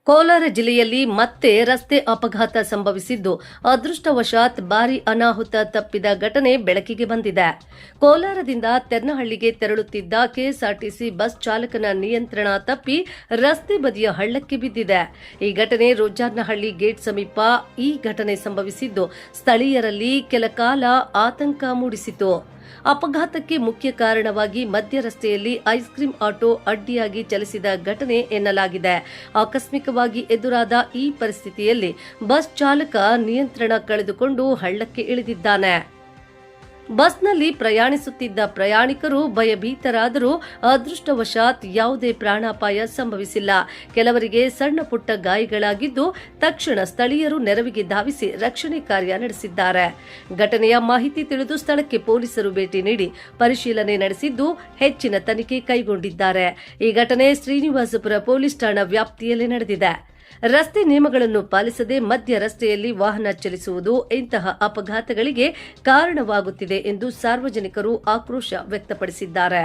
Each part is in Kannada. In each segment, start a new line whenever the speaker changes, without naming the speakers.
ಕೋಲಾರ ಜಿಲ್ಲೆಯಲ್ಲಿ ಮತ್ತೆ ರಸ್ತೆ ಅಪಘಾತ ಸಂಭವಿಸಿದ್ದು, ಅದೃಷ್ಟವಶಾತ್ ಭಾರೀ ಅನಾಹುತ ತಪ್ಪಿದ ಘಟನೆ ಬೆಳಕಿಗೆ ಬಂದಿದೆ. ಕೋಲಾರದಿಂದ ತೆರ್ನಹಳ್ಳಿಗೆ ತೆರಳುತ್ತಿದ್ದ ಕೆಎಸ್ಆರ್ಟಿಸಿ ಬಸ್ ಚಾಲಕನ ನಿಯಂತ್ರಣ ತಪ್ಪಿ ರಸ್ತೆ ಬದಿಯ ಹಳ್ಳಕ್ಕೆ ಬಿದ್ದಿದೆ. ಈ ಘಟನೆ ರೋಜಾರ್ನಹಳ್ಳಿ ಗೇಟ್ ಸಮೀಪ ಈ ಘಟನೆ ಸಂಭವಿಸಿದ್ದು, ಸ್ಥಳೀಯರಲ್ಲಿ ಕೆಲ ಕಾಲ ಆತಂಕ ಮೂಡಿಸಿತು. ಅಪಘಾತಕ್ಕೆ ಮುಖ್ಯ ಕಾರಣವಾಗಿ ಮಧ್ಯ ರಸ್ತೆಯಲ್ಲಿ ಐಸ್ ಕ್ರೀಂ ಆಟೋ ಅಡ್ಡಿಯಾಗಿ ಚಲಿಸಿದ ಘಟನೆ ಎನ್ನಲಾಗಿದೆ. ಆಕಸ್ಮಿಕವಾಗಿ ಎದುರಾದ ಈ ಪರಿಸ್ಥಿತಿಯಲ್ಲಿ ಬಸ್ ಚಾಲಕ ನಿಯಂತ್ರಣ ಕಳೆದುಕೊಂಡು ಹಳ್ಳಕ್ಕೆ ಇಳಿದಿದ್ದಾನೆ. ಬಸ್ನಲ್ಲಿ ಪ್ರಯಾಣಿಸುತ್ತಿದ್ದ ಪ್ರಯಾಣಿಕರು ಭಯಭೀತರಾದರೂ ಅದೃಷ್ಟವಶಾತ್ ಯಾವುದೇ ಪ್ರಾಣಾಪಾಯ ಸಂಭವಿಸಿಲ್ಲ. ಕೆಲವರಿಗೆ ಸಣ್ಣ ಪುಟ್ಟ ಗಾಯಗಳಾಗಿದ್ದು, ತಕ್ಷಣ ಸ್ಥಳೀಯರು ನೆರವಿಗೆ ಧಾವಿಸಿ ರಕ್ಷಣೆ ಕಾರ್ಯ ನಡೆಸಿದ್ದಾರೆ. ಘಟನೆಯ ಮಾಹಿತಿ ತಿಳಿದು ಸ್ಥಳಕ್ಕೆ ಪೊಲೀಸರು ಭೇಟಿ ನೀಡಿ ಪರಿಶೀಲನೆ ನಡೆಸಿದ್ದು, ಹೆಚ್ಚಿನ ತನಿಖೆ ಕೈಗೊಂಡಿದ್ದಾರೆ. ಈ ಘಟನೆ ಶ್ರೀನಿವಾಸಪುರ ಪೊಲೀಸ್ ಠಾಣಾ ವ್ಯಾಪ್ತಿಯಲ್ಲಿ ನಡೆದಿದೆ. ರಸ್ತೆ ನಿಯಮಗಳನ್ನು ಪಾಲಿಸದೆ ಮಧ್ಯ ರಸ್ತೆಯಲ್ಲಿ ವಾಹನ ಚಲಿಸುವುದು ಇಂತಹ ಅಪಘಾತಗಳಿಗೆ ಕಾರಣವಾಗುತ್ತಿದೆ ಎಂದು ಸಾರ್ವಜನಿಕರು ಆಕ್ರೋಶ ವ್ಯಕ್ತಪಡಿಸಿದ್ದಾರೆ.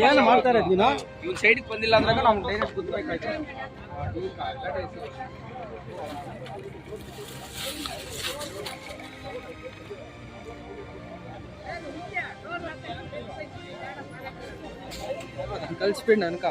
ಏನು ಮಾಡ್ತಾರೆ ನೀನು ಇವ್ನ ಸೈಡ್ಗೆ ಬಂದಿಲ್ಲ ಅಂದಾಗ ನಾವು ಡೈರೆಕ್ಟ್ ಗೊತ್ತಾಯ್ತು. ಕಲ್ಸ್ಬಿಡ್ ನನ್ಕ